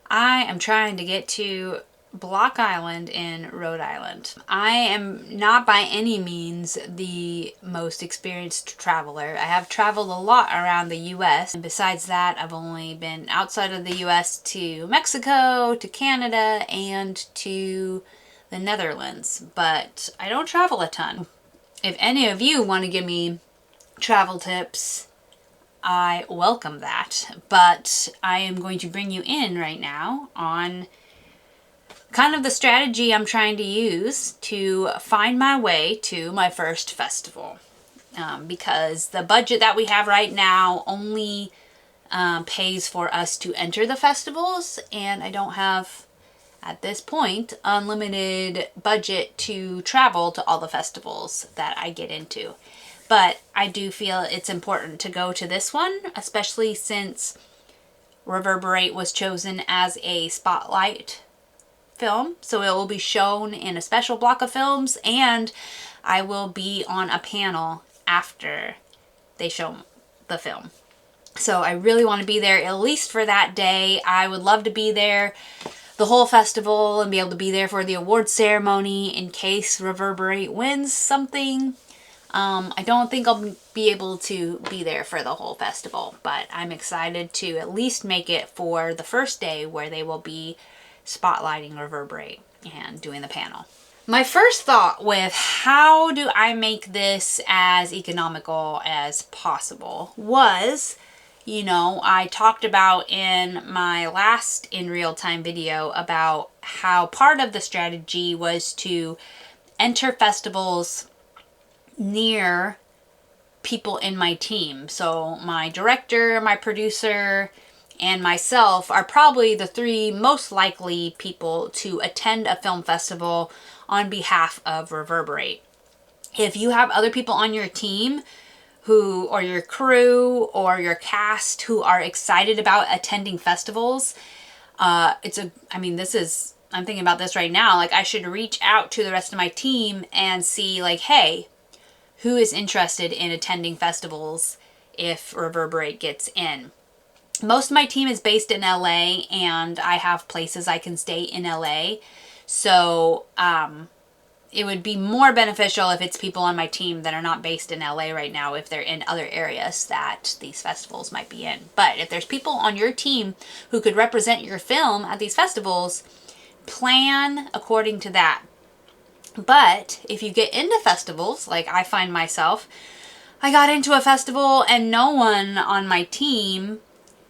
I am trying to get to Block Island in Rhode Island. I am not by any means the most experienced traveler. I have traveled a lot around the US, and besides that, I've only been outside of the US to Mexico, to Canada, and to the Netherlands, but I don't travel a ton. If any of you want to give me travel tips, I welcome that, but I am going to bring you in right now on kind of the strategy I'm trying to use to find my way to my first festival. Because the budget that we have right now only pays for us to enter the festivals, and I don't have, at this point, unlimited budget to travel to all the festivals that I get into. But I do feel it's important to go to this one, especially since Reverberate was chosen as a spotlight film. So it will be shown in a special block of films, and I will be on a panel after they show the film. So I really want to be there at least for that day. I would love to be there the whole festival and be able to be there for the award ceremony in case Reverberate wins something. I don't think I'll be able to be there for the whole festival, but I'm excited to at least make it for the first day where they will be spotlighting Reverberate and doing the panel. My first thought with how do I make this as economical as possible was, I talked about in my last in real time video about how part of the strategy was to enter festivals near people in my team. So my director, my producer, and myself are probably the three most likely people to attend a film festival on behalf of Reverberate. If you have other people on your team or your crew or your cast who are excited about attending festivals, I'm thinking about this right now. Like, I should reach out to the rest of my team and see, like, hey, who is interested in attending festivals if Reverberate gets in? Most of my team is based in LA, and I have places I can stay in LA. So, it would be more beneficial if it's people on my team that are not based in LA right now, if they're in other areas that these festivals might be in. But if there's people on your team who could represent your film at these festivals, plan according to that. But if you get into festivals, like I find myself, I got into a festival and no one on my team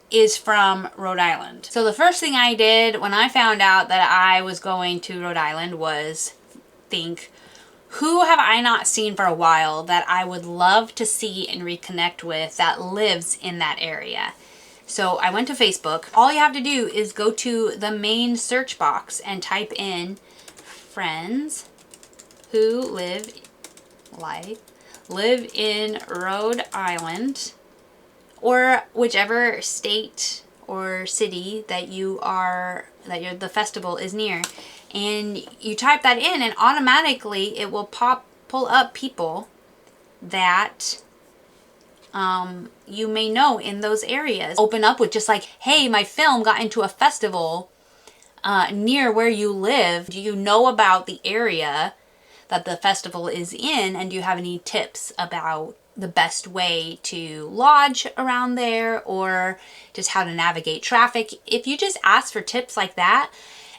is from Rhode Island. So the first thing I did when I found out that I was going to Rhode Island was think, who have I not seen for a while that I would love to see and reconnect with that lives in that area? So I went to Facebook. All you have to do is go to the main search box and type in friends who live in Rhode Island, or whichever state or city that the festival is near. And you type that in, and automatically it will pull up people that you may know in those areas. Open up with just like, hey, my film got into a festival near where you live. Do you know about the area that the festival is in, and do you have any tips about the best way to lodge around there, or just how to navigate traffic? If you just ask for tips like that,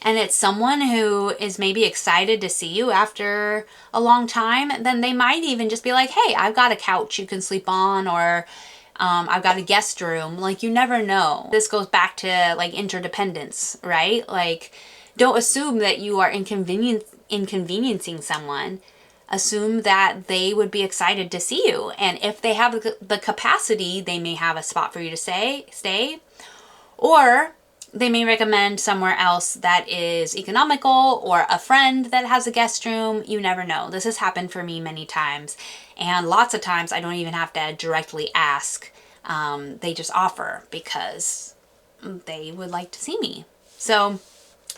and it's someone who is maybe excited to see you after a long time, then they might even just be like, hey, I've got a couch you can sleep on, or I've got a guest room. Like, you never know. This goes back to like interdependence, right? Like, don't assume that you are inconveniencing someone. Assume that they would be excited to see you. And if they have the capacity, they may have a spot for you to stay, or they may recommend somewhere else that is economical, or a friend that has a guest room. You never know. This has happened for me many times. And lots of times I don't even have to directly ask. They just offer because they would like to see me. So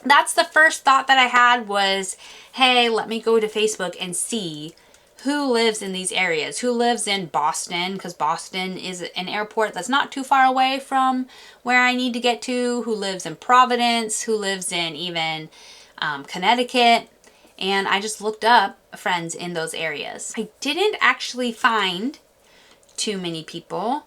that's the first thought that I had was, hey, let me go to Facebook and see who lives in these areas, who lives in Boston, because Boston is an airport that's not too far away from where I need to get to, who lives in Providence, who lives in even Connecticut. And I just looked up friends in those areas. I didn't actually find too many people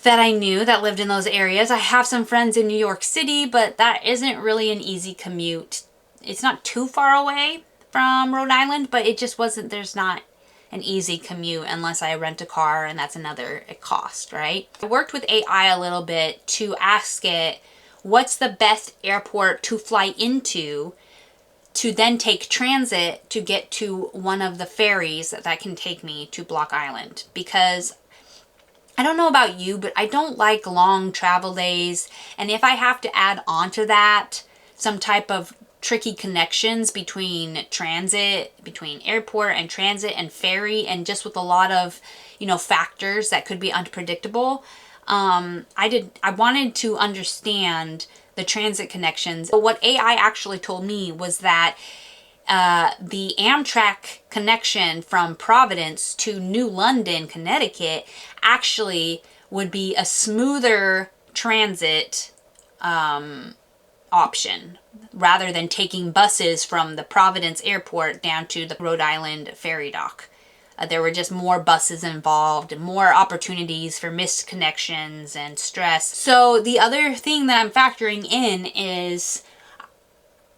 that I knew that lived in those areas. I have some friends in New York City, but that isn't really an easy commute. It's not too far away from Rhode Island, but it just wasn't, there's not an easy commute unless I rent a car, and that's another cost, right? I worked with AI a little bit to ask it, what's the best airport to fly into to then take transit to get to one of the ferries that can take me to Block Island. Because I don't know about you, but I don't like long travel days. And if I have to add on to that some type of tricky connections between transit, between airport and transit and ferry, and just with a lot of, factors that could be unpredictable, I wanted to understand the transit connections. But what AI actually told me was that the Amtrak connection from Providence to New London, Connecticut, actually would be a smoother transit option rather than taking buses from the Providence airport down to the Rhode Island ferry dock. There were just more buses involved, more opportunities for missed connections and stress. So the other thing that I'm factoring in is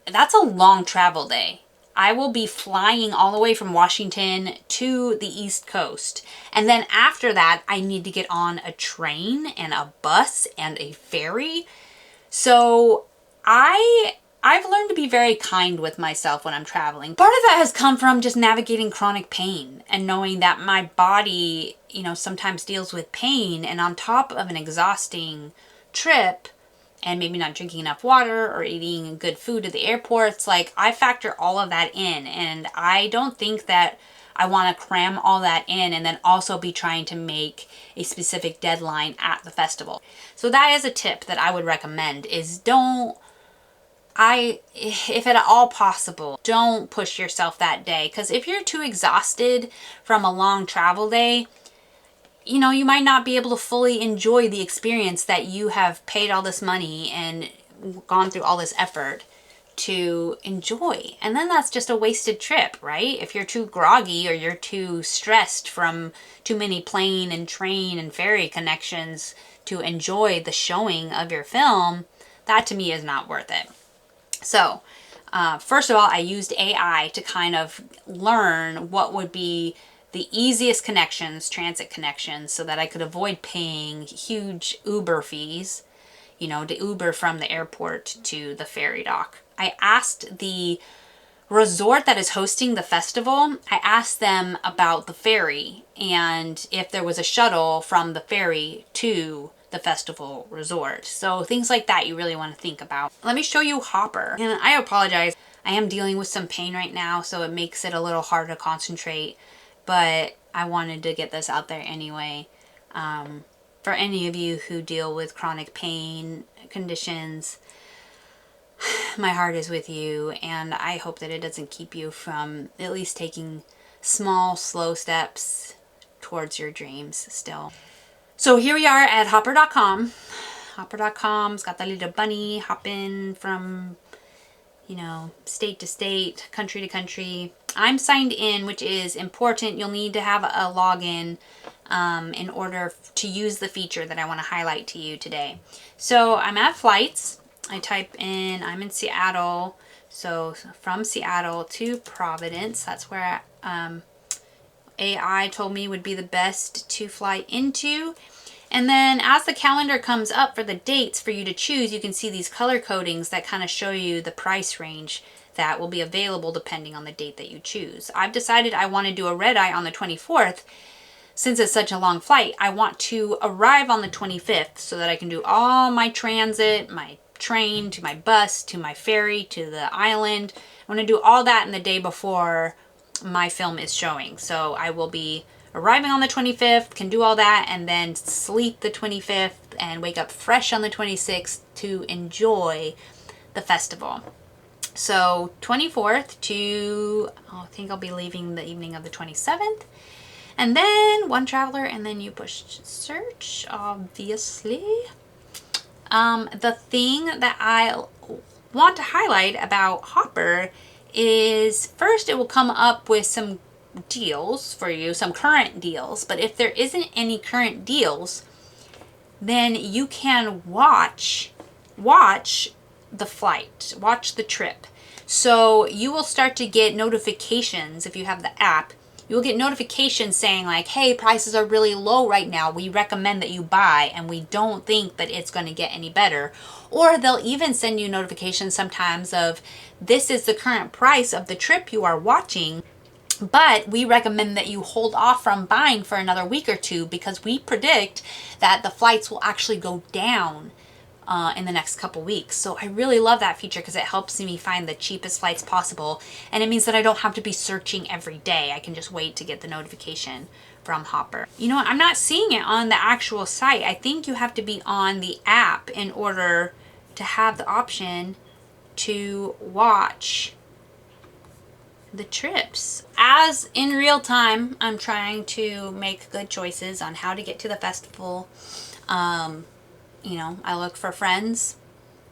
that's a long travel day. I will be flying all the way from Washington to the East Coast. And then after that, I need to get on a train and a bus and a ferry. So I've learned to be very kind with myself when I'm traveling. Part of that has come from just navigating chronic pain and knowing that my body, sometimes deals with pain, and on top of an exhausting trip and maybe not drinking enough water or eating good food at the airports, like I factor all of that in, and I don't think that I want to cram all that in and then also be trying to make a specific deadline at the festival. So that is a tip that I would recommend, is if at all possible, don't push yourself that day. Because if you're too exhausted from a long travel day, you might not be able to fully enjoy the experience that you have paid all this money and gone through all this effort to enjoy. And then that's just a wasted trip, right? If you're too groggy or you're too stressed from too many plane and train and ferry connections to enjoy the showing of your film, that to me is not worth it. So, first of all, I used AI to kind of learn what would be the easiest connections, transit connections, so that I could avoid paying huge Uber fees, to Uber from the airport to the ferry dock. I asked the resort that is hosting the festival, I asked them about the ferry and if there was a shuttle from the ferry to the festival resort. So things like that you really want to think about. Let me show you Hopper. And I apologize, I am dealing with some pain right now, so it makes it a little hard to concentrate, but I wanted to get this out there anyway. For any of you who deal with chronic pain conditions, my heart is with you, and I hope that it doesn't keep you from at least taking small, slow steps towards your dreams still. So here we are at hopper.com. Hopper.com's got that little bunny hopping from, state to state, country to country. I'm signed in, which is important. You'll need to have a login in order to use the feature that I want to highlight to you today. So I'm at flights. I type in, I'm in Seattle. So from Seattle to Providence, that's where AI told me would be the best to fly into. And then as the calendar comes up for the dates for you to choose, you can see these color codings that kind of show you the price range that will be available depending on the date that you choose. I've decided I want to do a red eye on the 24th. Since it's such a long flight, I want to arrive on the 25th so that I can do all my transit, my train to my bus to my ferry to the island. I want to do all that in the day before my film is showing. So I will be arriving on the 25th, can do all that, and then sleep the 25th and wake up fresh on the 26th to enjoy the festival. So 24th to, I think I'll be leaving the evening of the 27th. And then one traveler, and then you push search, obviously. The thing that I want to highlight about Hopper is, first, it will come up with some deals for you, some current deals. But if there isn't any current deals, then you can watch the flight, watch the trip. So you will start to get notifications if you have the app. You'll get notifications saying like, hey, prices are really low right now. We recommend that you buy, and we don't think that it's going to get any better. Or they'll even send you notifications sometimes of, this is the current price of the trip you are watching, but we recommend that you hold off from buying for another week or two, because we predict that the flights will actually go down in the next couple weeks. So I really love that feature because it helps me find the cheapest flights possible. And it means that I don't have to be searching every day. I can just wait to get the notification from Hopper. You know what? I'm not seeing it on the actual site. I think you have to be on the app in order to have the option to watch the trips. As in real time, I'm trying to make good choices on how to get to the festival. You know, I look for friends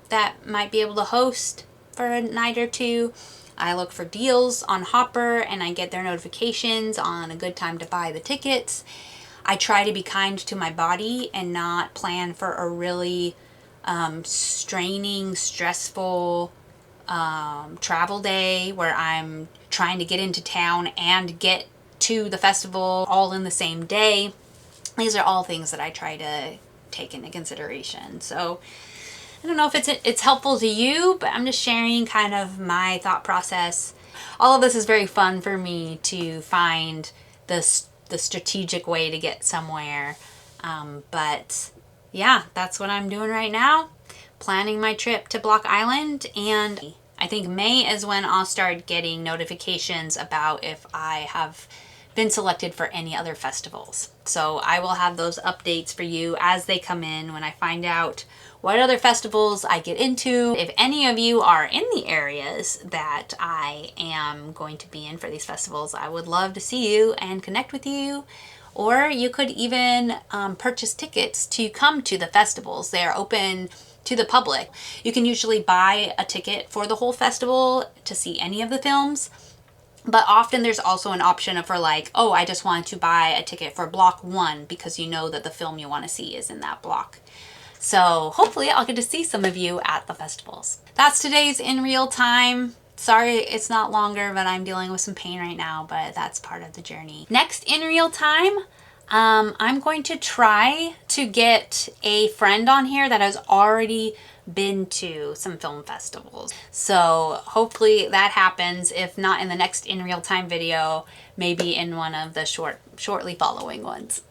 that might be able to host for a night or two. I look for deals on Hopper, and I get their notifications on a good time to buy the tickets. I try to be kind to my body and not plan for a really straining, stressful travel day where I'm trying to get into town and get to the festival all in the same day. These are all things that I try to take into consideration. So I don't know if it's helpful to you, but I'm just sharing kind of my thought process. All of this is very fun for me to find the strategic way to get somewhere. But yeah, that's what I'm doing right now. Planning my trip to Block Island, and I think May is when I'll start getting notifications about if I have been selected for any other festivals. So I will have those updates for you as they come in when I find out what other festivals I get into. If any of you are in the areas that I am going to be in for these festivals, I would love to see you and connect with you. Or you could even purchase tickets to come to the festivals. They are open to the public. You can usually buy a ticket for the whole festival to see any of the films. But often there's also an option for like, oh, I just want to buy a ticket for block 1 because you know that the film you want to see is in that block. So hopefully I'll get to see some of you at the festivals. That's today's In Real Time. Sorry it's not longer, but I'm dealing with some pain right now, but that's part of the journey. Next In Real Time, I'm going to try to get a friend on here that has already been to some film festivals. So hopefully that happens. If not in the next In Real Time video, maybe in one of the shortly following ones.